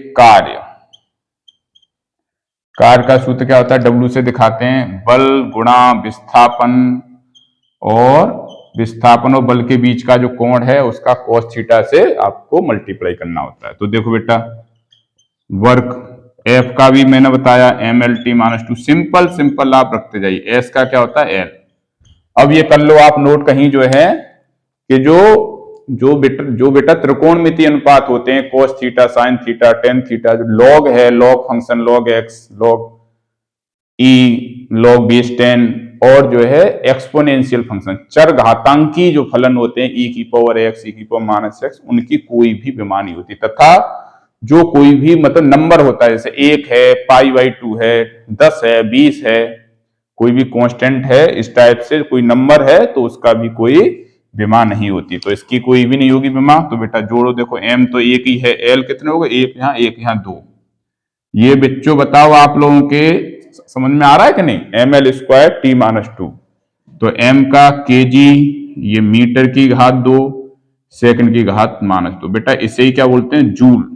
कार्य का सूत्र क्या होता है, W से दिखाते हैं, बल गुणा विस्थापन, और बल के बीच का जो कोण है उसका cos थीटा से आपको मल्टीप्लाई करना होता है। तो देखो बेटा वर्क F का भी मैंने बताया, MLT -2। सिंपल आप रखते जाइए। S का क्या होता है, L। अब ये कर लो आप नोट कहीं, जो है कि जो बेटा त्रिकोणमितीय अनुपात होते हैं, cos theta, sin theta, tan theta, जो लॉग है, log function, log x, log e, log base 10, और जो है एक्सपोनेंशियल फंक्शन, चर घातांकी जो फलन होते हैं, e की पावर x, e की पावर -x, उनकी कोई भी विमा नहीं होती। तथा जो कोई भी मतलब नंबर होता है, जैसे 1 है, π/2 है, 10 है, 20 है, कोई भी कांस्टेंट है, इस टाइप से कोई नंबर है तो उसका भी कोई विमा नहीं होती, तो इसकी कोई भी नहीं होगी विमा। तो बेटा जोड़ो, देखो m तो एक ही है, l कितने हो गए, एक यहाँ 2। ये बच्चों बताओ आप लोगों के समझ में आ रहा है कि नहीं, ml² t-2। तो m का kg, ये मीटर की घात 2, सेकंड की घात -2। बेटा इसे ही क्या बोलते हैं, joule,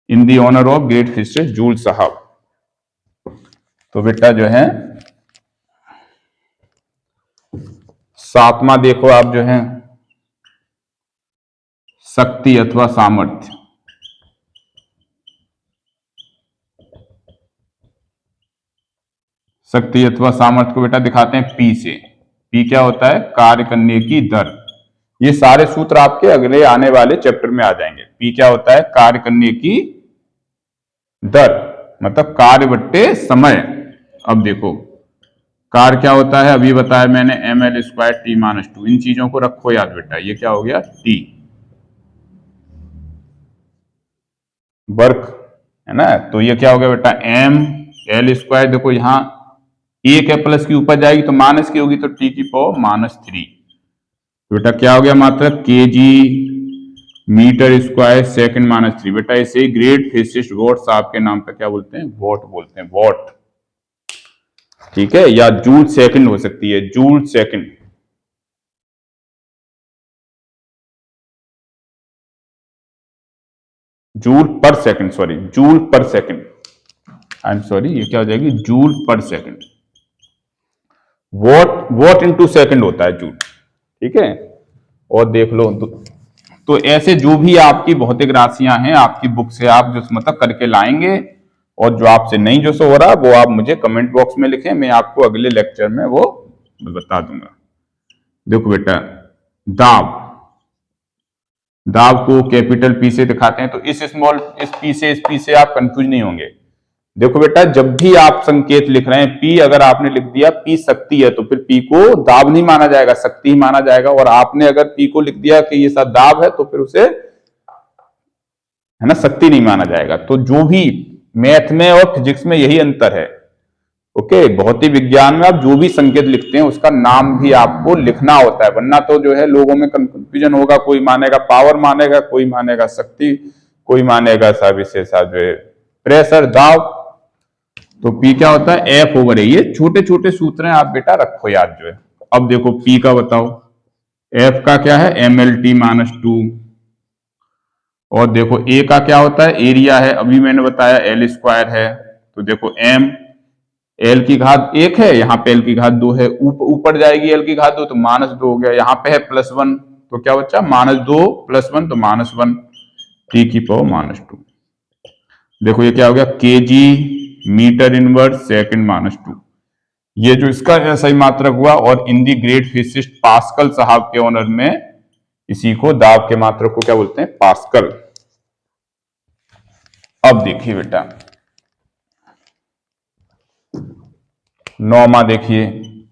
in the honour of great physicist Joule साहब। तो बेटा जो है 7वां देखो आप जो है, शक्ति अथवा सामर्थ्य। शक्ति अथवा सामर्थ्य को बेटा दिखाते हैं P से। P क्या होता है, कार्य करने की दर। ये सारे सूत्र आपके अगले आने वाले चैप्टर में आ जाएंगे। P क्या होता है, कार्य करने की दर, मतलब कार्य बट्टे समय। अब देखो कार्य क्या होता है, अभी बताया मैंने, ml² t-2। इन चीजों को रखो याद बेटा, ये क्या हो गया, T वर्क, है ना। तो ये क्या हो गया बेटा, ml², देखो यहां एक है, प्लस की ऊपर जाएगी तो माइनस की होगी, तो t⁻³ तो बेटा क्या हो गया मात्रक, kg मीटर स्क्वायर सेकंड -3। बेटा इसे ग्रेट फिजिसिस्ट वॉट साहब के नाम पे क्या बोलते हैं, वॉट बोलते हैं, वॉट, ठीक है। या जूल सेकंड हो सकती है, जूल सेकंड, जूल पर सेकंड, सॉरी जूल पर सेकंड, आई एम सॉरी, ये क्या हो जाएगी, जूल पर सेकंड। वॉट इनटू सेकंड होता है जूल, ठीक है। और देख लो तो ऐसे जो भी आपकी भौतिक राशियां हैं आपकी बुक से आप जो मतलब करके लाएंगे, और जो आपसे नहीं जो सो हो रहा वो आप मुझे कमेंट बॉक्स में लिखें, मैं आपको अगले लेक्चर में वो बता दूंगा। देखो बेटा दाब, दाब को कैपिटल P से दिखाते हैं, तो इस P से आप कंफ्यूज नहीं होंगे। देखो बेटा जब भी आप संकेत लिख रहे हैं, P अगर आपने लिख दिया P शक्ति है तो फिर P को दाब नहीं माना जाएगा, शक्ति ही माना जाएगा। और आपने अगर P को लिख दिया कि ये सब दाब है तो फिर उसे, है ना, शक्ति नहीं माना जाएगा। तो जो भी मैथ में और फिजिक्स में यही अंतर है, ओके। भौतिक विज्ञान में आप जो भी संकेत लिखते हैं उसका नाम भी आपको लिखना होता है, वरना तो जो है लोगों में कंफ्यूजन होगा, कोई मानेगा पावर मानेगा, कोई मानेगा शक्ति, कोई मानेगा सा विशेष जो है प्रेशर, दाब। तो P क्या होता है, F/A। ये छोटे छोटे सूत्र हैं, आप बेटा रखो याद जो है। अब देखो P का बताओ, F का क्या है, ml/2। और देखो A का क्या होता है, एरिया है, अभी मैंने बताया l² है। तो देखो m, l की घात 1 है, यहाँ पे l की घात 2 है, ऊपर जाएगी l की घात 2 तो -2 हो गया, यहाँ पे है +1 तो क्या बच्चा, -2 +1 तो -1 t⁻²। देखो ये क्या हो गया, kg मीटर इनवर्स सेकंड -2। ये जो इसका सही मात्रक हुआ, और इन दी ग्रेट फिजिसिस्ट पास्कल साहब के ऑनर में इसी को दाब के मात्रक को क्या बोलते हैं, पास्कल। अब देखिए बेटा 9वां देखिए,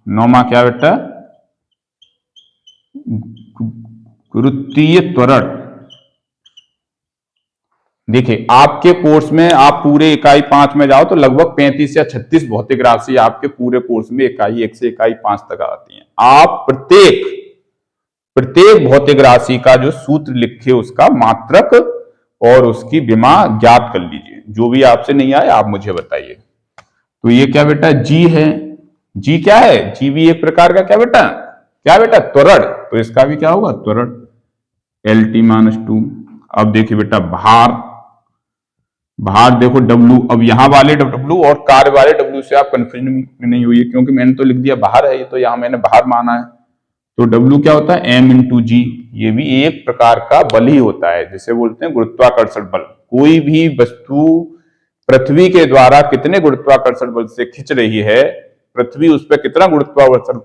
9वां क्या बेटा, गुरुत्वीय त्वरण। देखिए आपके कोर्स में आप पूरे इकाई 5 में जाओ तो लगभग 35 या 36 भौतिक राशि आपके पूरे कोर्स में इकाई 1 से इकाई 5 तक आती हैं। आप प्रत्येक भौतिक राशि का जो सूत्र लिखे उसका मात्रक और उसकी विमा ज्ञात कर लीजिए। जो भी आपसे नहीं आए आप मुझे बताइए। तो ये क्या बेटा, जी है, जी क्या है, जी भी एक प्रकार का क्या बेटा त्वरण। तो इसका भी क्या होगा, त्वरण LT-2। अब देखिए बेटा भार देखो W। अब यहां वाले W और कार्य वाले W से आप कंफ्यूजन नहीं हुई, क्योंकि मैंने तो लिख दिया भार है, तो यहां मैंने भार माना है। तो W क्या होता है, M × G। ये भी एक प्रकार का बल ही होता है, जिसे बोलते हैं गुरुत्वाकर्षण बल। कोई भी वस्तु पृथ्वी के द्वारा कितने गुरुत्वाकर्षण बल से खिंच रही है, पृथ्वी उस पर कितना गुरुत्वाकर्षण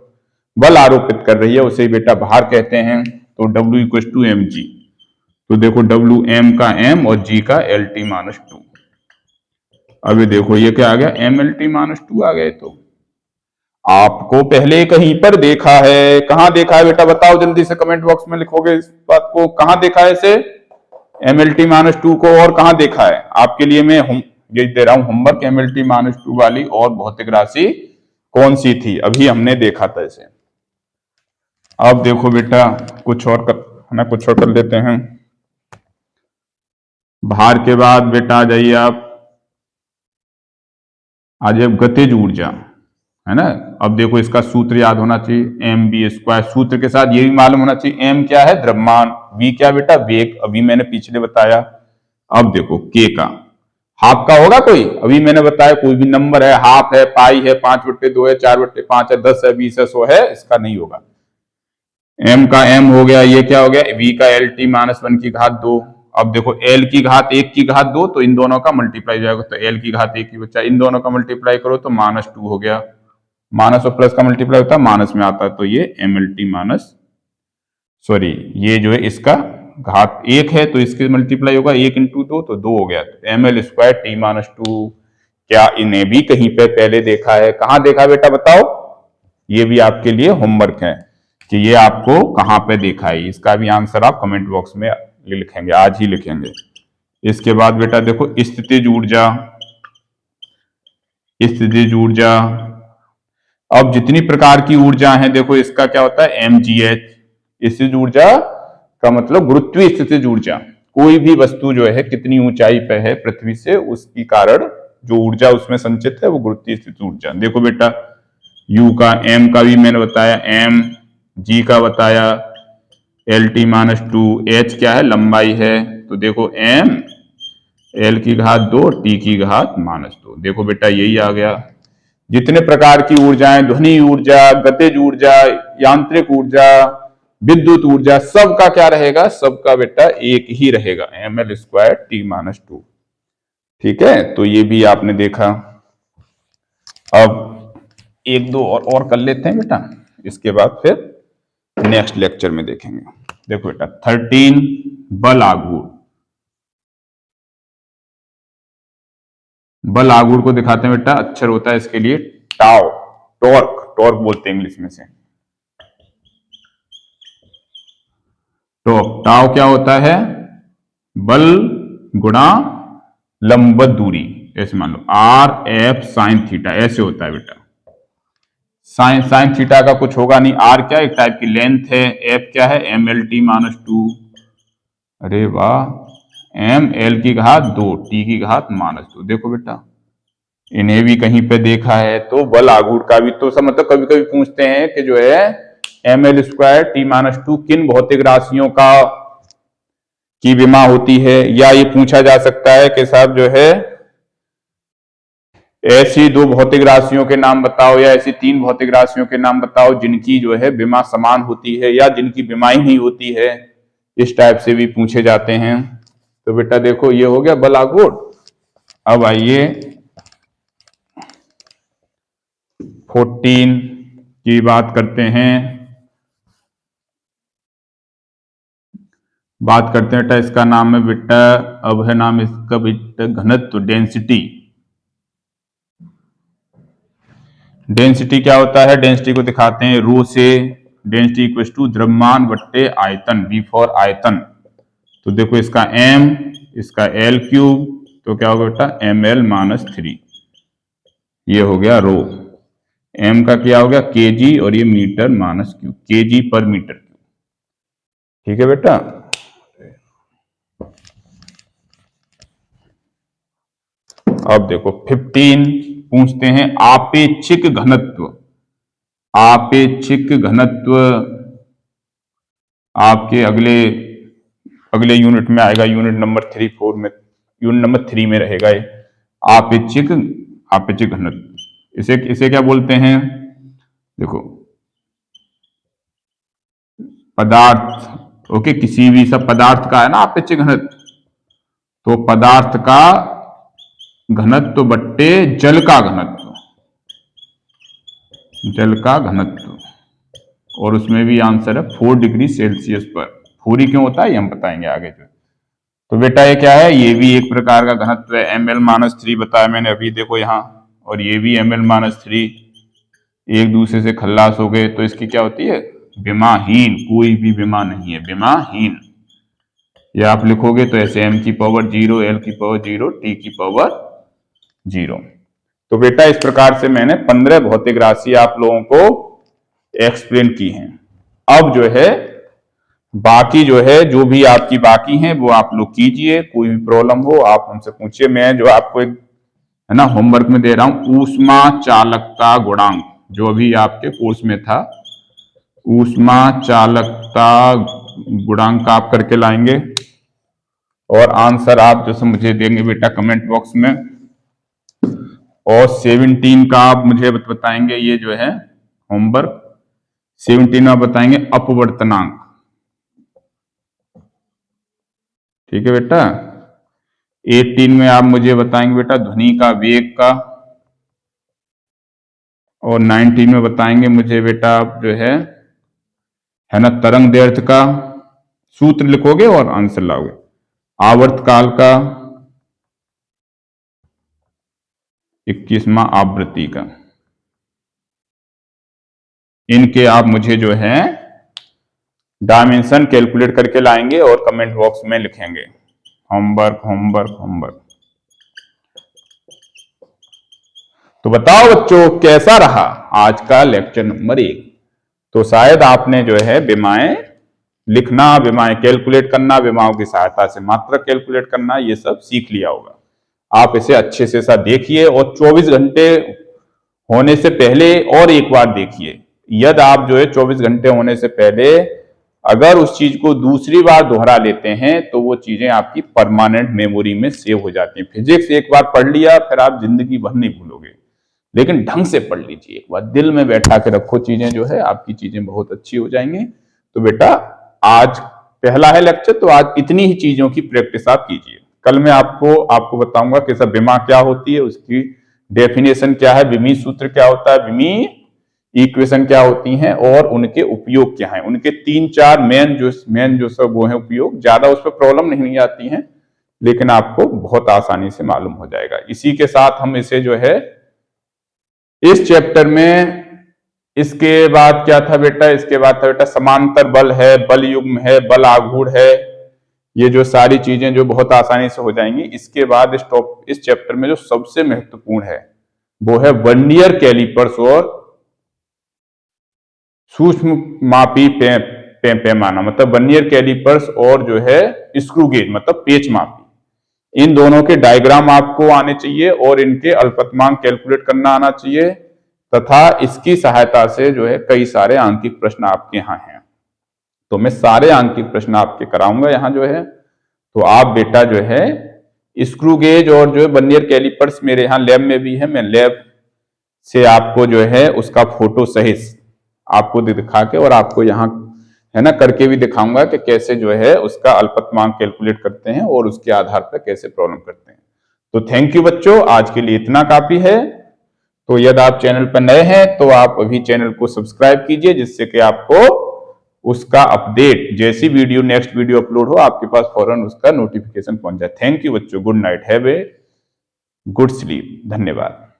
बल आरोपित कर रही है, उसे बेटा भार कहते हैं। तो W = mg। तो देखो W M का M और G का LT-2। अभी देखो ये क्या आ गया, mLT-2 आ गए। तो आपको पहले कहीं पर देखा है, कहां देखा है बेटा बताओ, जल्दी से कमेंट बॉक्स में लिखोगे इस बात को, कहां देखा है इसे, MLT-2 को और कहां देखा है? आपके लिए मैं ये दे रहा हूं होमवर्क। MLT-2 वाली और भौतिक राशि कौन सी थी? अभी हमने देखा था इसे। अब देखो बेटा, कुछ और कर लेते हैं। भार के बाद बेटा आ जाइए आप, आज गतिज ऊर्जा, है ना। अब देखो इसका सूत्र याद होना चाहिए, mv²। सूत्र के साथ ये भी मालूम होना चाहिए, m क्या है? द्रव्यमान, v क्या बेटा? वेग, अभी मैंने पिछले बताया। अब देखो k का, हाफ का होगा कोई? अभी मैंने बताया कोई भी नंबर है, हाफ है, पाई है, 5/2 है, 4/5 है, 10 है, 20 है, 100 है, इसका नहीं होगा। m का m हो गया, ये क्या हो गया? v का LT-1 की घात 2। अब देखो l की घात 1 की घात 2, तो इन दोनों का मल्टीप्लाई जाएगा, तो l की घात 1 की बच्चा, इन दोनों का मल्टीप्लाई करो तो -2 हो गया। माइनस और प्लस का मल्टीप्लाई होता है, माइनस में आता है, तो ये MLT माइनस, सॉरी, ये जो है इसका घात 1 है, तो इसके मल्टीप्लाई होगा 1 × 2, तो 2 हो गया। तो ML²T-2, क्या इन्हें भी कहीं पे पहले देखा है? कहां देखा बेटा बताओ? ये भी आपके लिए होमवर्क है कि ये आपको कहां पे देखा है। इसका भी आंसर आप कमेंट बॉक्स में लिखेंगे, आज ही लिखेंगे। इसके बाद बेटा देखो स्थितिज ऊर्जा। स्थितिज ऊर्जा, अब जितनी प्रकार की ऊर्जा है देखो, इसका क्या होता है? mgh। स्थितिज ऊर्जा का मतलब गुरुत्वीय स्थितिज ऊर्जा। कोई भी वस्तु जो है कितनी ऊंचाई पे है पृथ्वी से, उसकी कारण जो ऊर्जा उसमें संचित है वो गुरुत्वीय स्थितिज ऊर्जा। देखो बेटा, U का, M का भी मैंने बताया, M, G का बताया, LT-2, H क्या है? लंबाई है, तो देखो M L की घात 2, T की घात -2। देखो बेटा यही आ गया। जितने प्रकार की ऊर्जाएं, ध्वनि ऊर्जा, गतिज ऊर्जा, यांत्रिक ऊर्जा, विद्युत ऊर्जा, सबका क्या रहेगा? सबका बेटा एक ही रहेगा, ML²T-2। ठीक है, तो ये भी आपने देखा। अब एक दो और कर लेते हैं बेटा, इसके बाद फिर नेक्स्ट लेक्चर में देखेंगे। देखो बेटा 13, बल आघूर्ण। बल आघूर्ण को दिखाते हैं बेटा, अक्षर होता है इसके लिए टाउ, टॉर्क, टॉर्क बोलते हैं इंग्लिश में से। तो टाउ क्या होता है? बल गुणा लंबवत दूरी, ऐसे मान लो RF sin थीटा, ऐसे होता है बेटा। साइन थीटा का कुछ होगा नहीं। R क्या, एक टाइप की लेंथ है, F क्या है? MLT-2। अरे वाह, ML की घात 2, T की घात -2। देखो बेटा, इन्हें भी कहीं पे देखा है। तो बल आघूर्ण का भी तो सब, मतलब कभी कभी पूछते हैं कि जो है ML²T-2 किन भौतिक राशियों का की विमा होती है, या ये पूछा जा सकता है कि साहब जो है ऐसी 2 भौतिक राशियों के नाम बताओ, या ऐसी 3 भौतिक राशियों के नाम बताओ जिनकी जो है विमा समान होती है, या जिनकी विमा ही नहीं होती है। इस टाइप से भी पूछे जाते हैं। तो बेटा देखो, ये हो गया बल आघूर्ण। अब आइए 14 की बात करते हैं। बात करते हैं बेटा, इसका नाम है बेटा, अब है नाम इसका बेटा घनत्व, डेंसिटी। डेंसिटी क्या होता है? डेंसिटी को दिखाते हैं रो से। डेंसिटी इक्वल टू द्रव्यमान बट्टे आयतन, V फॉर आयतन। तो देखो इसका M, इसका L3, तो क्या होगा बेटा? ML-3। ये हो गया रो। M का क्या हो गया? kg, और ये मीटर -क्यूब, kg/मीटर क्यूब। ठीक है बेटा। अब देखो 15 पूछते हैं आपेक्षिक घनत्व। आपेक्षिक घनत्व आपके अगले अगले यूनिट में आएगा, यूनिट नंबर 3, 4 में, यूनिट नंबर 3 में रहेगा ये आपेक्षिक आपेक्षिक घनत्व। इसे इसे क्या बोलते हैं? देखो पदार्थ, ओके, किसी भी सब पदार्थ का है ना आपेक्षिक घनत्व, तो पदार्थ का घनत्व बट्टे जल का घनत्व, जल का घनत्व, और उसमें भी आंसर है 4 डिग्री सेल्सियस पर। 4 क्यों होता है ये हम बताएंगे आगे जो। तो बेटा ये क्या है? ये भी एक प्रकार का घनत्व है, ML-3 बताया मैंने अभी, देखो यहाँ, और ये भी ML-3, एक दूसरे से खल्लास हो गए, तो इसकी क्या होती है? विमाहीन, कोई भी विमा नहीं है, विमाहीन। या आप लिखोगे तो ऐसे m की पावर 0, l की पावर 0, t की पावर 0। तो बेटा इस प्रकार से मैंने 15 भौतिक राशि आप लोगों को एक्सप्लेन की हैं। अब जो है बाकी जो है जो भी आपकी बाकी हैं वो आप लोग कीजिए, कोई भी प्रॉब्लम हो आप हमसे पूछिए। मैं जो आपको एक है ना होमवर्क में दे रहा हूं, ऊष्मा चालकता गुणांक, जो अभी आपके कोर्स में था, ऊष्मा चालकता गुणांक आप करके लाएंगे और आंसर आप जैसे मुझे देंगे बेटा कमेंट बॉक्स में। और 17 का आप मुझे बताएंगे, ये जो है होमवर्क 17 में बताएंगे अपवर्तनांक। ठीक है बेटा। 18 में आप मुझे बताएंगे बेटा ध्वनि का वेग का। और 19 में बताएंगे मुझे बेटा आप जो है ना तरंग दैर्ध्य का। सूत्र लिखोगे और आंसर लाओगे। आवर्तकाल का, 21वां आवृत्ति का। इनके आप मुझे जो है डायमेंशन कैलकुलेट करके लाएंगे और कमेंट बॉक्स में लिखेंगे। Homework homework homework. तो बताओ बच्चों कैसा रहा आज का लेक्चर नंबर 1। तो शायद आपने जो है विमाएं लिखना, विमाएं कैलकुलेट करना, विमाओं की सहायता से मात्रा कैलकुलेट करना, ये सब सीख लिया होगा। आप इसे अच्छे से ऐसा देखिए और 24 घंटे होने से पहले और एक बार देखिए। यदि आप जो है 24 घंटे होने से पहले अगर उस चीज को दूसरी बार दोहरा लेते हैं तो वो चीजें आपकी परमानेंट मेमोरी में सेव हो जाती हैं। फिजिक्स एक बार पढ़ लिया फिर आप जिंदगी भर नहीं भूलोगे, लेकिन ढंग से पढ़ लीजिए, एक बार दिल में बैठा के रखो चीजें, जो है आपकी चीजें बहुत अच्छी हो जाएंगी। तो बेटा आज पहला है लेक्चर, तो आज इतनी ही चीजों की प्रैक्टिस आप कीजिए। कल मैं आपको बताऊंगा कि सब विमा क्या होती है, उसकी डेफिनेशन क्या है, विमी सूत्र क्या होता है, विमी इक्वेशन क्या होती हैं और उनके उपयोग क्या हैं। उनके 3-4 मेन जो सब वो है उपयोग, ज्यादा उस पर प्रॉब्लम नहीं आती हैं, लेकिन आपको बहुत आसानी से मालूम हो जाएगा। इसी के साथ हम इसे जो है इस चैप्टर में, इसके बाद क्या था बेटा, इसके बाद था बेटा समांतर बल है, बल युग्म है, बल आघूर्ण है, ये जो सारी चीजें जो बहुत आसानी से हो जाएंगी। इसके बाद इस चैप्टर में जो सबसे महत्वपूर्ण है वो है वर्नियर कैलिपर्स और सूक्ष्म मापी पैमाना, मतलब वर्नियर कैलिपर्स और जो है स्क्रू गेज मतलब पेच मापी। इन दोनों के डायग्राम आपको आने चाहिए और इनके अल्पतमांक कैलकुलेट करना आना चाहिए, तथा इसकी सहायता से जो है कई सारे आंकिक प्रश्न आपके यहाँ हैं। तो मैं सारे आंकिक प्रश्न आपके कराऊंगा यहाँ जो है। तो आप बेटा जो है स्क्रू गेज और जो है वर्नियर कैलिपर्स मेरे यहाँ लैब में भी है, मैं लैब से आपको जो है उसका फोटो सहित आपको दिखा के और आपको यहाँ है ना करके भी दिखाऊंगा कि कैसे जो है उसका अल्पतमांक कैलकुलेट करते हैं और उसके आधार पर कैसे प्रॉब्लम करते हैं। तो थैंक यू बच्चों, आज के लिए इतना काफी है। तो यदि आप चैनल पर नए हैं तो आप अभी चैनल को सब्सक्राइब कीजिए, जिससे कि आपको उसका अपडेट जैसी वीडियो नेक्स्ट वीडियो अपलोड हो आपके पास फौरन उसका नोटिफिकेशन पहुंच जाए। थैंक यू बच्चों, good night, have a good sleep, धन्यवाद।